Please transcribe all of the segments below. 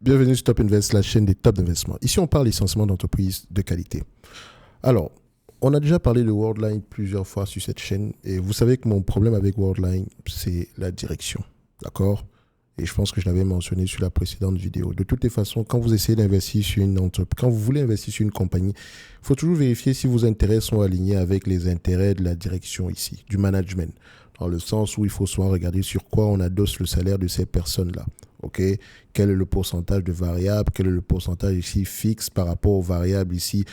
Bienvenue sur Top Invest, la chaîne des top d'investissement. Ici, on parle essentiellement d'entreprises de qualité. Alors, on a déjà parlé de Worldline plusieurs fois sur cette chaîne et vous savez que mon problème avec Worldline, c'est la direction. D'accord? Et je pense que je l'avais mentionné sur la précédente vidéo. De toutes les façons, quand vous essayez d'investir sur une entreprise, quand vous voulez investir sur une compagnie, il faut toujours vérifier si vos intérêts sont alignés avec les intérêts de la direction ici, du management. Dans le sens où il faut souvent regarder sur quoi on adosse le salaire de ces personnes-là. OK? Quel est le pourcentage de variables? Quel est le pourcentage ici fixe par rapport aux variables ici?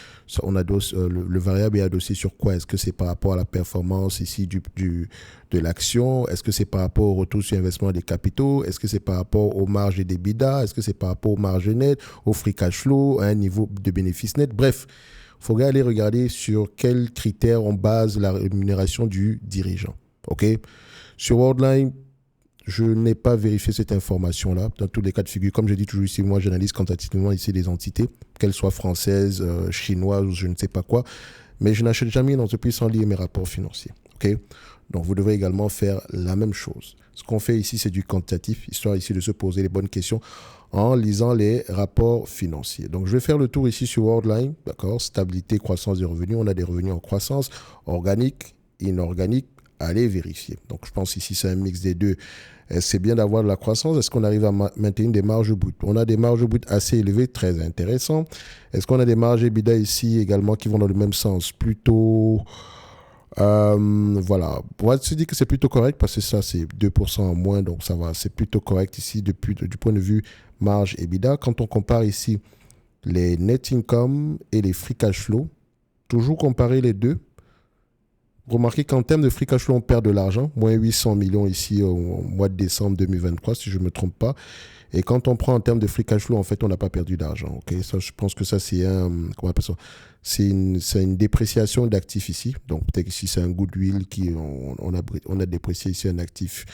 On adosse, le variable est adossé sur quoi? Est-ce que c'est par rapport à la performance ici de l'action? Est-ce que c'est par rapport au retour sur investissement des capitaux? Est-ce que c'est par rapport aux marges et des bidas? Est-ce que c'est par rapport aux marges nettes, au free cash flow, à un niveau de bénéfice net? Bref, il faudrait aller regarder sur quels critères on base la rémunération du dirigeant. OK? Sur Worldline, je n'ai pas vérifié cette information-là. Dans tous les cas de figure, comme je dis toujours ici, moi j'analyse quantitativement ici les entités, qu'elles soient françaises, chinoises ou je ne sais pas quoi. Mais je n'achète jamais une entreprise sans lire mes rapports financiers. OK? Donc vous devrez également faire la même chose. Ce qu'on fait ici, c'est du quantitatif, histoire ici de se poser les bonnes questions en lisant les rapports financiers. Donc je vais faire le tour ici sur Worldline, d'accord? Stabilité, croissance des revenus. On a des revenus en croissance, organique, inorganique. Allez vérifier. Donc je pense ici c'est un mix des deux. C'est bien d'avoir de la croissance. Est-ce qu'on arrive à maintenir des marges brutes? On a des marges brutes assez élevées, très intéressant. Est-ce qu'on a des marges EBITDA ici également qui vont dans le même sens? Plutôt, voilà. On va se dire que c'est plutôt correct parce que ça, c'est 2% en moins, donc ça va. C'est plutôt correct ici du point de vue marge EBITDA. Quand on compare ici les net income et les free cash flow, toujours comparer les deux. Remarquez qu'en termes de free cash flow, on perd de l'argent, moins 800 millions ici au mois de décembre 2023, si je ne me trompe pas. Et quand on prend en termes de free cash flow, en fait, on n'a pas perdu d'argent. Okay, ça, je pense que ça, c'est comment on appelle ça? C'est une dépréciation d'actifs ici. Donc, peut-être ici, c'est un goodwill on a déprécié ici un actif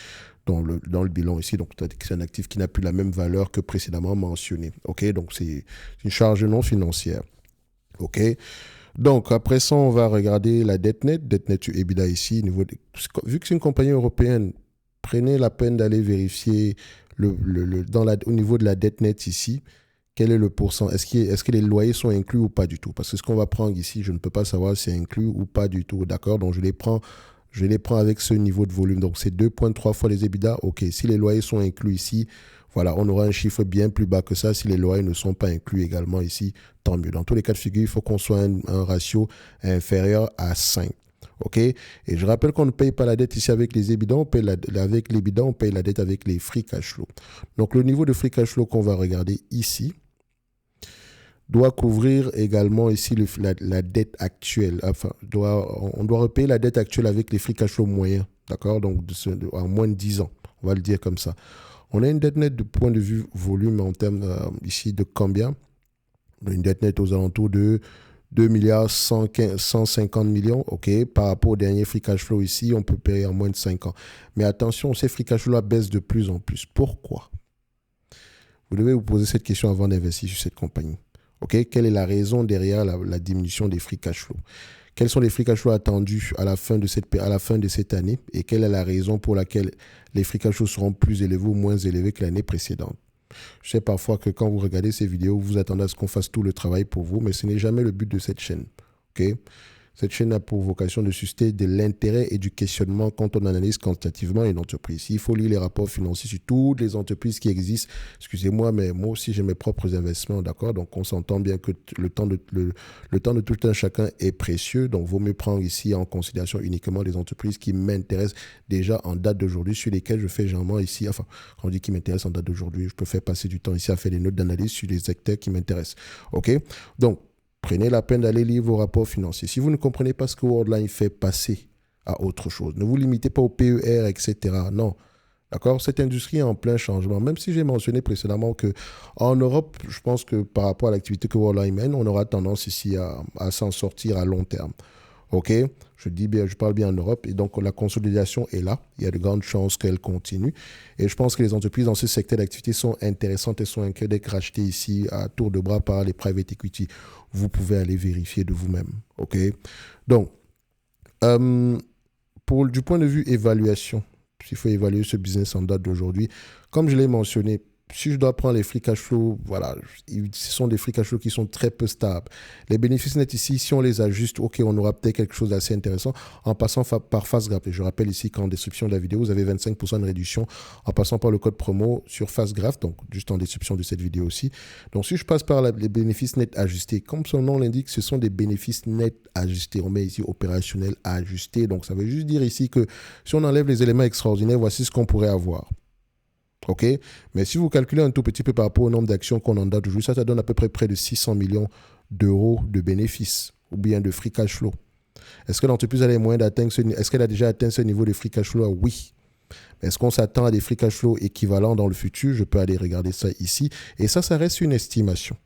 dans le bilan ici. Donc, peut-être que c'est un actif qui n'a plus la même valeur que précédemment mentionné. OK, donc c'est une charge non financière. OK. Donc, après ça, on va regarder la dette nette sur EBITDA ici. Vu que c'est une compagnie européenne, prenez la peine d'aller vérifier au niveau de la dette nette ici, quel est le pourcent. Est-ce que les loyers sont inclus ou pas du tout? Parce que ce qu'on va prendre ici, je ne peux pas savoir si c'est inclus ou pas du tout. D'accord? Donc, je les prends avec ce niveau de volume. Donc, c'est 2,3 fois les EBITDA. OK. Si les loyers sont inclus ici, voilà, on aura un chiffre bien plus bas que ça. Si les loyers ne sont pas inclus également ici, tant mieux. Dans tous les cas de figure, il faut qu'on soit un ratio inférieur à 5. OK? Et je rappelle qu'on ne paye pas la dette ici avec les EBITDA, avec les EBITDA, on paye la dette avec les free cash flow. Donc, le niveau de free cash flow qu'on va regarder ici doit couvrir également ici la dette actuelle. Enfin, on doit repayer la dette actuelle avec les free cash flow moyens. D'accord? Donc, en moins de 10 ans. On va le dire comme ça. On a une dette nette de point de vue volume en termes ici de combien? Une dette nette aux alentours de 2 milliards 150 millions. OK. Par rapport au dernier free cash flow ici, on peut payer en moins de 5 ans. Mais attention, ces free cash flow baissent de plus en plus. Pourquoi? Vous devez vous poser cette question avant d'investir sur cette compagnie. OK. Quelle est la raison derrière la diminution des free cash flow? Quels sont les free cash flow attendus à la fin de cette année et quelle est la raison pour laquelle les free cash flow seront plus élevés ou moins élevés que l'année précédente? Je sais parfois que quand vous regardez ces vidéos, vous attendez à ce qu'on fasse tout le travail pour vous, mais ce n'est jamais le but de cette chaîne. OK? Cette chaîne a pour vocation de susciter de l'intérêt et du questionnement quand on analyse quantitativement une entreprise. Il faut lire les rapports financiers sur toutes les entreprises qui existent. Excusez-moi, mais moi aussi j'ai mes propres investissements, d'accord? Donc on s'entend bien que le temps de tout un chacun est précieux. Donc vaut mieux prendre ici en considération uniquement les entreprises qui m'intéressent déjà en date d'aujourd'hui, sur lesquelles je fais généralement ici, enfin, quand on dit qui m'intéressent en date d'aujourd'hui, je peux faire passer du temps ici à faire des notes d'analyse sur les secteurs qui m'intéressent. OK? Donc, prenez la peine d'aller lire vos rapports financiers. Si vous ne comprenez pas ce que Worldline fait, passer à autre chose. Ne vous limitez pas au PER, etc. Non. D'accord? Cette industrie est en plein changement. Même si j'ai mentionné précédemment que en Europe, je pense que par rapport à l'activité que Worldline mène, on aura tendance ici à s'en sortir à long terme. OK? Je parle bien en Europe. Et donc, la consolidation est là. Il y a de grandes chances qu'elle continue. Et je pense que les entreprises dans ce secteur d'activité sont intéressantes et sont inquiètes d'être rachetées ici à tour de bras par les private equity. Vous pouvez aller vérifier de vous-même. OK? Donc, euh, du point de vue évaluation, s'il faut évaluer ce business en date d'aujourd'hui, comme je l'ai mentionné, si je dois prendre les free cash flow, voilà, ce sont des free cash flow qui sont très peu stables. Les bénéfices nets ici, si on les ajuste, ok, on aura peut-être quelque chose d'assez intéressant en passant par FastGraph. Et je rappelle ici qu'en description de la vidéo, vous avez 25% de réduction en passant par le code promo sur FastGraph, donc juste en description de cette vidéo aussi. Donc si je passe par les bénéfices nets ajustés, comme son nom l'indique, ce sont des bénéfices nets ajustés. On met ici opérationnel ajusté. Donc ça veut juste dire ici que si on enlève les éléments extraordinaires, voici ce qu'on pourrait avoir. OK? Mais si vous calculez un tout petit peu par rapport au nombre d'actions qu'on en date aujourd'hui, ça donne à peu près de 600 millions d'euros de bénéfices ou bien de free cash flow. Est-ce que l'entreprise a les moyens d'atteindre est-ce qu'elle a déjà atteint ce niveau de free cash flow? Oui. Est-ce qu'on s'attend à des free cash flow équivalents dans le futur? Je peux aller regarder ça ici. Et ça reste une estimation.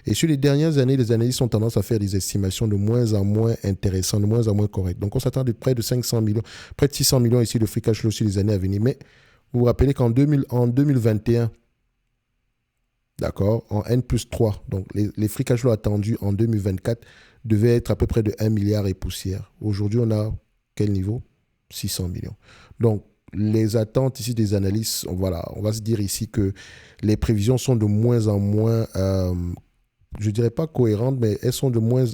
Et sur les dernières années, les analystes ont tendance à faire des estimations de moins en moins intéressantes, de moins en moins correctes. Donc, on s'attend à près de 500 millions, près de 600 millions ici de free cash flow sur les années à venir. Mais vous vous rappelez qu'en 2021, d'accord, en N+3, donc les free cash flow attendus en 2024 devaient être à peu près de 1 milliard et poussière. Aujourd'hui, on a quel niveau? 600 millions. Donc, les attentes ici des analystes, voilà, on va se dire ici que les prévisions sont de moins en moins, je ne dirais pas cohérentes, mais elles sont de moins,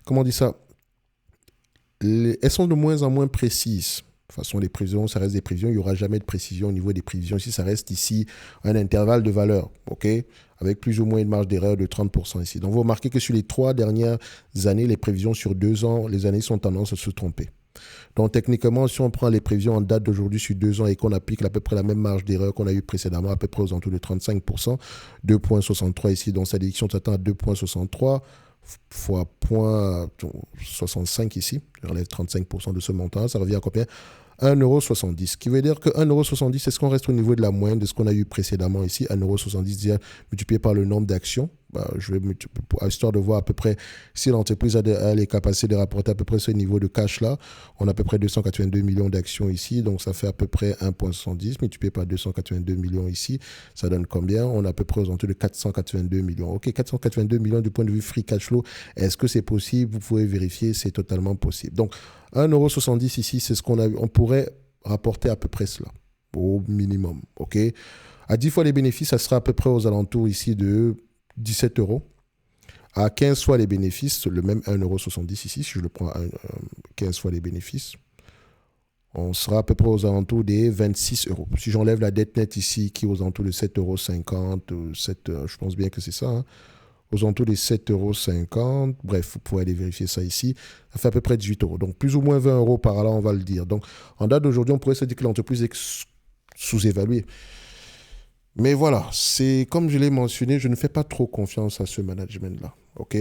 comment on dit ça? Elles sont de moins en moins précises. De toute façon, les prévisions, ça reste des prévisions. Il n'y aura jamais de précision au niveau des prévisions. Si ça reste ici un intervalle de valeur, OK, avec plus ou moins une marge d'erreur de 30% ici. Donc, vous remarquez que sur les 3 dernières années, les prévisions sur 2 ans, les années sont tendance à se tromper. Donc, techniquement, si on prend les prévisions en date d'aujourd'hui sur 2 ans et qu'on applique à peu près la même marge d'erreur qu'on a eu précédemment, à peu près aux alentours de 35%, 2,63 ici, donc sa déduction s'attend à 2,63 fois 0,65 ici, je relève 35% de ce montant, ça revient à combien? 1,70 €. Ce qui veut dire que 1,70 €, est-ce qu'on reste au niveau de la moyenne de ce qu'on a eu précédemment ici? 1,70 € multiplié par le nombre d'actions. Je vais histoire de voir à peu près si l'entreprise a les capacités de rapporter à peu près ce niveau de cash-là. On a à peu près 282 millions d'actions ici, donc ça fait à peu près 1,70 multiplié par 282 millions ici. Ça donne combien? On a à peu près aux alentours de 482 millions. OK, 482 millions du point de vue free cash flow. Est-ce que c'est possible? Vous pouvez vérifier, c'est totalement possible. Donc, 1,70 € ici, c'est ce qu'on a eu. On pourrait rapporter à peu près cela, au minimum. OK? À 10 fois les bénéfices, ça sera à peu près aux alentours ici de 17 €. À 15 fois les bénéfices, le même 1,70 € ici, si je le prends à 15 fois les bénéfices, on sera à peu près aux alentours des 26 €. Si j'enlève la dette nette ici, qui est aux alentours de 7,50 €, je pense bien que c'est ça, hein, aux alentours des 7,50 €. Bref, vous pouvez aller vérifier ça ici. Ça fait à peu près 18 €. Donc, plus ou moins 20 € par là, on va le dire. Donc, en date d'aujourd'hui, on pourrait se dire que l'entreprise est sous-évaluée. Mais voilà, c'est comme je l'ai mentionné, je ne fais pas trop confiance à ce management-là. OK?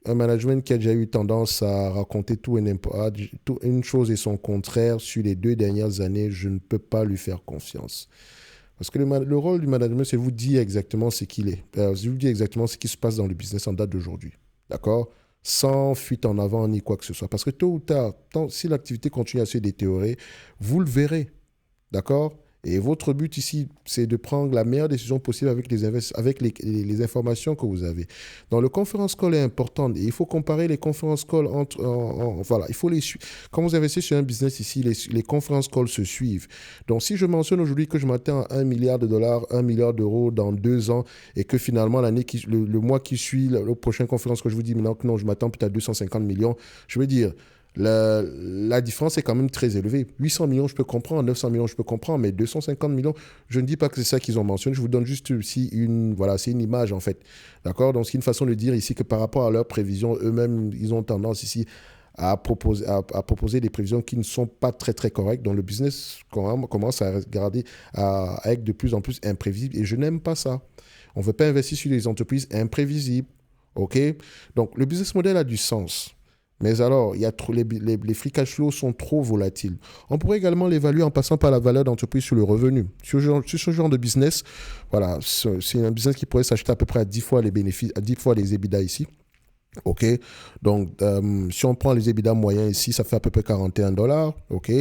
Un management qui a déjà eu tendance à raconter tout et n'importe tout, une chose et son contraire sur les 2 dernières années, je ne peux pas lui faire confiance. Parce que le rôle du management, c'est de vous dire exactement ce qu'il est. C'est vous dire exactement ce qui se passe dans le business en date d'aujourd'hui. D'accord? Sans fuite en avant ni quoi que ce soit. Parce que tôt ou tard, si l'activité continue à se détériorer, vous le verrez. D'accord? Et votre but ici, c'est de prendre la meilleure décision possible avec les informations que vous avez. Donc, le conference call est important. Et il faut comparer les conference calls voilà, il faut les suivre. Quand vous investissez sur un business ici, les conference calls se suivent. Donc, si je mentionne aujourd'hui que je m'attends à 1 milliard de dollars, 1 milliard d'euros dans 2 ans, et que finalement, le mois qui suit, le prochain conférence que je vous dis maintenant que non, je m'attends peut-être à 250 millions, je veux dire, la différence est quand même très élevée. 800 millions, je peux comprendre. 900 millions, je peux comprendre. Mais 250 millions, je ne dis pas que c'est ça qu'ils ont mentionné. Je vous donne juste ici c'est une image en fait. D'accord? Donc, c'est une façon de dire ici que par rapport à leurs prévisions, eux-mêmes, ils ont tendance ici à proposer des prévisions qui ne sont pas très, très correctes. Donc, le business commence à être de plus en plus imprévisible. Et je n'aime pas ça. On ne veut pas investir sur des entreprises imprévisibles. OK? Donc, le business model a du sens. Mais alors, les free cash flows sont trop volatiles. On pourrait également l'évaluer en passant par la valeur d'entreprise sur le revenu. Sur ce genre de business, voilà, c'est un business qui pourrait s'acheter à peu près à 10 fois les bénéfices, à 10 fois les EBITDA ici. OK? Donc, si on prend les EBITDA moyens ici, ça fait à peu près 41 $. OK?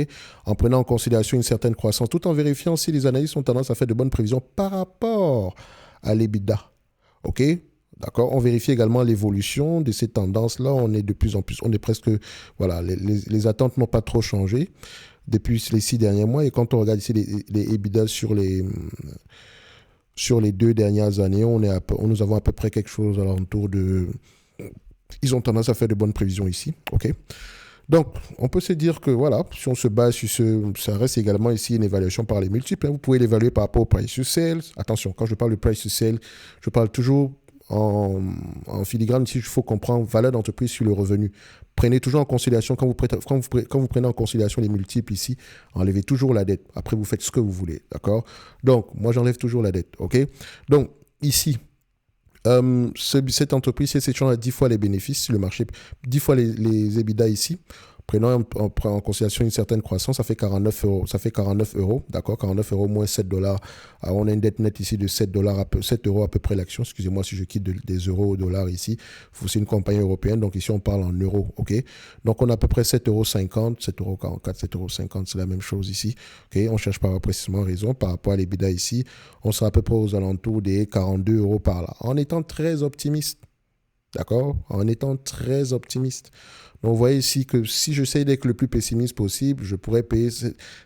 En prenant en considération une certaine croissance, tout en vérifiant si les analystes ont tendance à faire de bonnes prévisions par rapport à l'EBITDA. OK? D'accord. On vérifie également l'évolution de ces tendances-là. On est de plus en plus, on est presque, voilà, les attentes n'ont pas trop changé depuis les 6 derniers mois. Et quand on regarde ici les EBITDA sur les 2 dernières années, nous avons à peu près quelque chose à l'entour de... Ils ont tendance à faire de bonnes prévisions ici. OK? Donc, on peut se dire que voilà, si on se base sur ça reste également ici une évaluation par les multiples. Vous pouvez l'évaluer par rapport au price to sales. Attention, quand je parle de price to sales, je parle toujours en filigrane. Ici, il faut comprendre valeur d'entreprise sur le revenu. Prenez toujours en considération, quand vous prenez en considération les multiples ici, enlevez toujours la dette. Après, vous faites ce que vous voulez. D'accord? Donc, moi, j'enlève toujours la dette. OK? Donc, ici, cette entreprise, si elle s'échange à 10 fois les bénéfices, le marché, 10 fois les EBITDA ici, prenant en considération une certaine croissance, ça fait 49 euros. Ça fait 49 euros, d'accord, 49 euros moins 7 dollars. Alors, on a une dette nette ici de 7 euros à peu près l'action. Excusez-moi si je quitte des euros au dollar ici. C'est une compagnie européenne, donc ici on parle en euros, ok. Donc on a à peu près 7,50 euros, 7,44 euros, 7,50 euros, c'est la même chose ici. Ok, on cherche pas précisément raison par rapport à l'EBITDA ici. On sera à peu près aux alentours des 42 euros par là. En étant très optimiste, d'accord, en étant très optimiste. Donc, vous voyez ici que si j'essaie d'être le plus pessimiste possible, je pourrais payer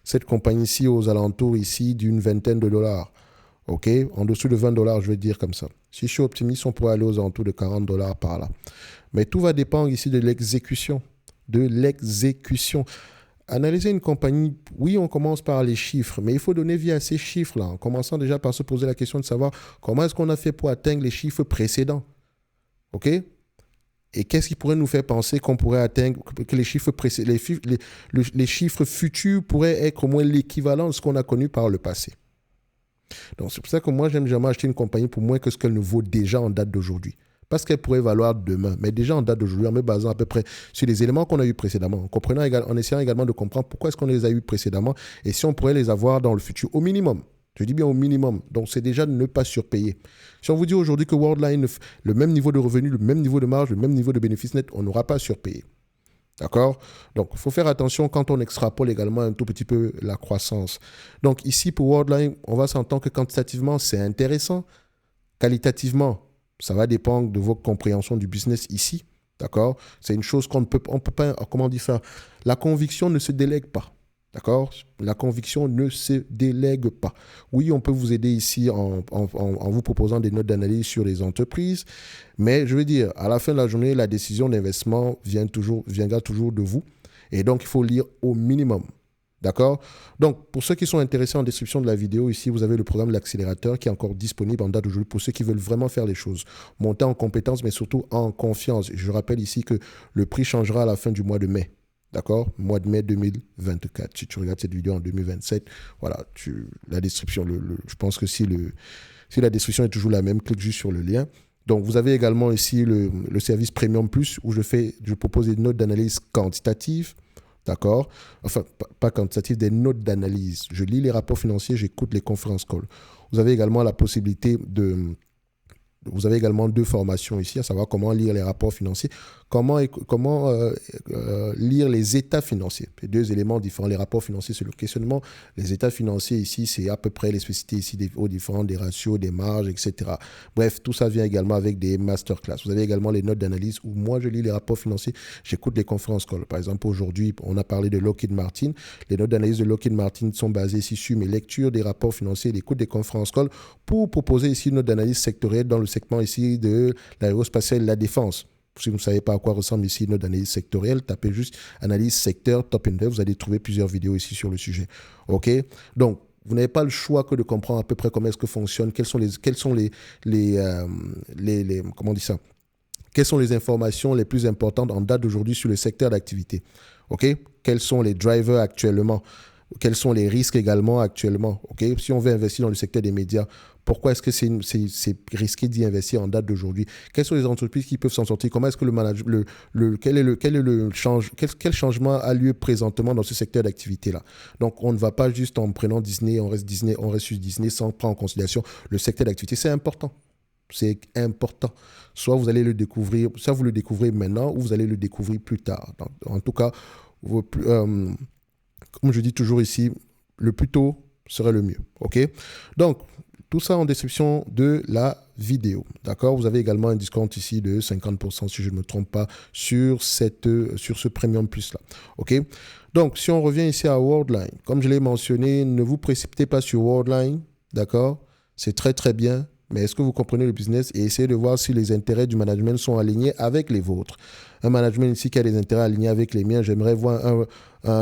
cette compagnie-ci aux alentours ici d'une vingtaine de dollars. OK? En dessous de 20 dollars, je vais dire comme ça. Si je suis optimiste, on pourrait aller aux alentours de 40 dollars par là. Mais tout va dépendre ici de l'exécution. De l'exécution. Analyser une compagnie, oui, on commence par les chiffres, mais il faut donner vie à ces chiffres-là, en commençant déjà par se poser la question de savoir comment est-ce qu'on a fait pour atteindre les chiffres précédents. OK? Et qu'est-ce qui pourrait nous faire penser qu'on pourrait atteindre, que les chiffres les chiffres futurs pourraient être au moins l'équivalent de ce qu'on a connu par le passé. Donc, c'est pour ça que moi, j'aime jamais acheter une compagnie pour moins que ce qu'elle ne vaut déjà en date d'aujourd'hui. Parce qu'elle pourrait valoir demain. Mais déjà en date d'aujourd'hui, en me basant à peu près sur les éléments qu'on a eus précédemment, en essayant également de comprendre pourquoi est-ce qu'on les a eus précédemment et si on pourrait les avoir dans le futur au minimum. Je dis bien au minimum. Donc, c'est déjà de ne pas surpayer. Si on vous dit aujourd'hui que Worldline, le même niveau de revenu, le même niveau de marge, le même niveau de bénéfice net, on n'aura pas surpayé. D'accord? Donc, il faut faire attention quand on extrapole également un tout petit peu la croissance. Donc, ici, pour Worldline, on va s'entendre que quantitativement, c'est intéressant. Qualitativement, ça va dépendre de votre compréhension du business ici. D'accord? C'est une chose on peut pas, comment dire ça? La conviction ne se délègue pas. D'accord? La conviction ne se délègue pas. Oui, on peut vous aider ici en vous proposant des notes d'analyse sur les entreprises, mais je veux dire, à la fin de la journée, la décision d'investissement viendra toujours de vous. Et donc, il faut lire au minimum. D'accord? Donc, pour ceux qui sont intéressés en description de la vidéo, ici, vous avez le programme de l'accélérateur qui est encore disponible en date d'aujourd'hui pour ceux qui veulent vraiment faire les choses. Monter en compétences, mais surtout en confiance. Je rappelle ici que le prix changera à la fin du mois de mai. D'accord? Mois de mai 2024. Si tu regardes cette vidéo en 2027, voilà, la description, je pense que si la description est toujours la même, clique juste sur le lien. Donc, vous avez également ici le service Premium Plus où je propose des notes d'analyse quantitatives. D'accord? Enfin, pas quantitatives, des notes d'analyse. Je lis les rapports financiers, j'écoute les conférences calls. Vous avez également la possibilité Vous avez également 2 formations ici, à savoir comment lire les rapports financiers, comment lire les états financiers. C'est 2 éléments différents. Les rapports financiers, c'est le questionnement. Les états financiers ici, c'est à peu près les spécificités ici aux différents des ratios, des marges, etc. Bref, tout ça vient également avec des masterclass. Vous avez également les notes d'analyse où moi, je lis les rapports financiers, j'écoute les conférences calls. Par exemple, aujourd'hui, on a parlé de Lockheed Martin. Les notes d'analyse de Lockheed Martin sont basées ici sur mes lectures des rapports financiers, l'écoute des conférences calls pour proposer ici une note d'analyse sectorielle dans le segment ici de l'aérospatiale et la défense. Si vous ne savez pas à quoi ressemble ici notre analyse sectorielle, tapez juste analyse secteur top Index. Vous allez trouver plusieurs vidéos ici sur le sujet. OK? Donc, vous n'avez pas le choix que de comprendre à peu près comment est-ce que fonctionne, quelles sont comment on dit ça? Quelles sont les informations les plus importantes en date d'aujourd'hui sur le secteur d'activité? OK? Quels sont les drivers actuellement? Quels sont les risques également actuellement? Okay? Si on veut investir dans le secteur des médias, pourquoi est-ce que c'est risqué d'y investir en date d'aujourd'hui? Quelles sont les entreprises qui peuvent s'en sortir? Comment est-ce que quel changement a lieu présentement dans ce secteur d'activité-là? Donc, on ne va pas juste en prenant Disney, on reste sur Disney sans prendre en considération le secteur d'activité. C'est important. C'est important. Soit vous allez le découvrir, soit vous le découvrez maintenant ou vous allez le découvrir plus tard. Donc, en tout cas, comme je dis toujours ici, le plus tôt serait le mieux. OK? Donc, tout ça en description de la vidéo. D'accord? Vous avez également un discount ici de 50% si je ne me trompe pas sur ce Premium Plus là. OK? Donc, si on revient ici à Worldline, comme je l'ai mentionné, ne vous précipitez pas sur Worldline. D'accord? c'est très très bien, mais est-ce que vous comprenez le business et essayez de voir si les intérêts du management sont alignés avec les vôtres. Un management ici qui a des intérêts alignés avec les miens, j'aimerais voir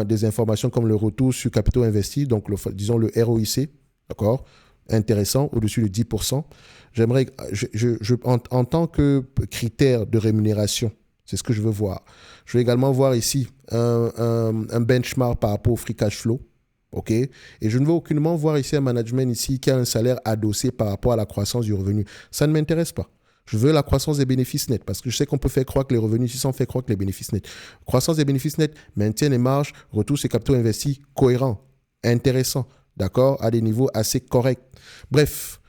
des informations comme le retour sur capitaux investis, donc disons le ROIC, d'accord, intéressant, au-dessus de 10%. J'aimerais, en tant que critère de rémunération, c'est ce que je veux voir. Je veux également voir ici un benchmark par rapport au free cash flow. OK? Et je ne veux aucunement voir ici un management ici qui a un salaire adossé par rapport à la croissance du revenu. Ça ne m'intéresse pas. Je veux la croissance des bénéfices nets parce que je sais qu'on peut faire croître les revenus ici sans faire croître les bénéfices nets. Croissance des bénéfices nets, maintien des marges, retour sur capitaux investis cohérent, intéressant, d'accord, à des niveaux assez corrects. Bref,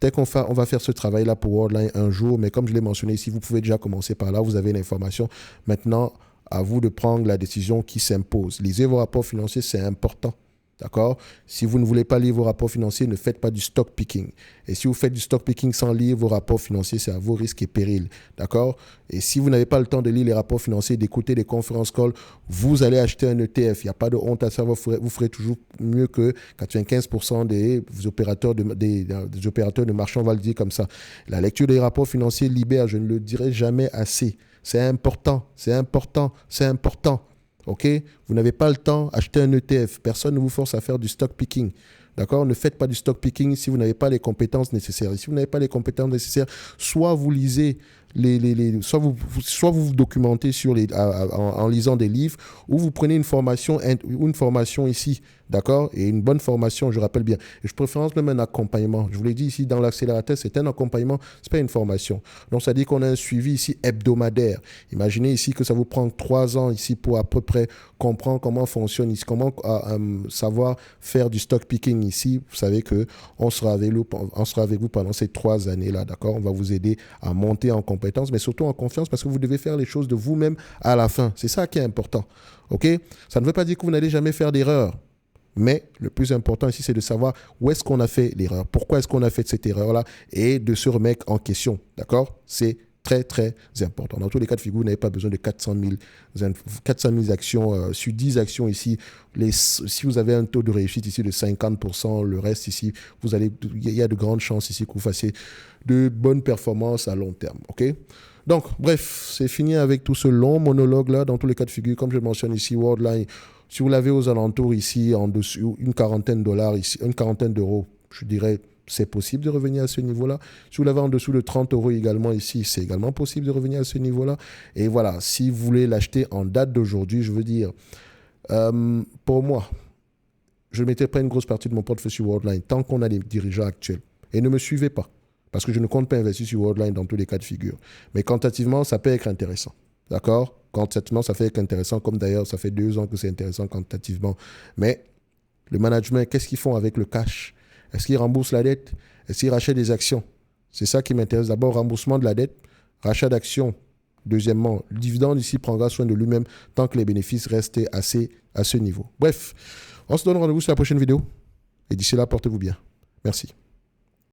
peut-être qu'on va faire ce travail-là pour Worldline un jour, mais comme je l'ai mentionné ici, vous pouvez déjà commencer par là, vous avez l'information. Maintenant, à vous de prendre la décision qui s'impose. Lisez vos rapports financiers, c'est important. D'accord? Si vous ne voulez pas lire vos rapports financiers, ne faites pas du stock picking. Et si vous faites du stock picking sans lire vos rapports financiers, c'est à vos risques et périls. D'accord? Et si vous n'avez pas le temps de lire les rapports financiers, d'écouter des conférences calls, vous allez acheter un ETF. Il n'y a pas de honte à ça. Vous ferez toujours mieux que 95% des opérateurs des opérateurs de marché, on va le dire comme ça. La lecture des rapports financiers libère, je ne le dirai jamais assez. C'est important, c'est important, c'est important. OK? Vous n'avez pas le temps, achetez un ETF. Personne ne vous force à faire du stock picking. D'accord? Ne faites pas du stock picking si vous n'avez pas les compétences nécessaires. Et si vous n'avez pas les compétences nécessaires, soit vous lisez soit vous vous documentez en lisant des livres, ou vous prenez une formation ici, d'accord? Et une bonne formation, je rappelle bien. Et je préfère même un accompagnement. Je vous l'ai dit ici, dans l'accélérateur, c'est un accompagnement, c'est pas une formation. Donc, ça dit qu'on a un suivi ici hebdomadaire. Imaginez ici que ça vous prend 3 ans ici pour à peu près comprendre comment fonctionne ici, comment savoir faire du stock picking ici. Vous savez qu'on sera avec vous pendant ces 3 années-là, d'accord? On va vous aider à monter en compétence, mais surtout en confiance parce que vous devez faire les choses de vous-même à la fin. C'est ça qui est important, ok? Ça ne veut pas dire que vous n'allez jamais faire d'erreur. Mais le plus important ici, c'est de savoir où est-ce qu'on a fait l'erreur, pourquoi est-ce qu'on a fait cette erreur-là et de se remettre en question, d'accord? C'est très, très important. Dans tous les cas de figure, vous n'avez pas besoin de 400 000 actions sur 10 actions ici. Si vous avez un taux de réussite ici de 50%, le reste ici, il y a de grandes chances ici que vous fassiez de bonnes performances à long terme, ok? Donc, bref, c'est fini avec tout ce long monologue-là. Dans tous les cas de figure, comme je mentionne ici, Worldline, si vous l'avez aux alentours ici, en dessous, une quarantaine d'euros, je dirais, c'est possible de revenir à ce niveau-là. Si vous l'avez en dessous de 30 euros également ici, c'est également possible de revenir à ce niveau-là. Et voilà, si vous voulez l'acheter en date d'aujourd'hui, je veux dire, pour moi, je ne mettrai pas une grosse partie de mon portefeuille sur Worldline tant qu'on a des dirigeants actuels. Et ne me suivez pas, parce que je ne compte pas investir sur Worldline dans tous les cas de figure. Mais quantitativement, ça peut être intéressant. D'accord? Quantitativement, ça peut être intéressant, comme d'ailleurs, ça fait 2 ans que c'est intéressant quantitativement. Mais le management, qu'est-ce qu'ils font avec le cash? Est-ce qu'ils remboursent la dette? Est-ce qu'ils rachètent des actions? C'est ça qui m'intéresse. D'abord, remboursement de la dette, rachat d'actions. Deuxièmement, le dividende ici prendra soin de lui-même tant que les bénéfices restent assez à ce niveau. Bref, on se donne rendez-vous sur la prochaine vidéo. Et d'ici là, portez-vous bien. Merci.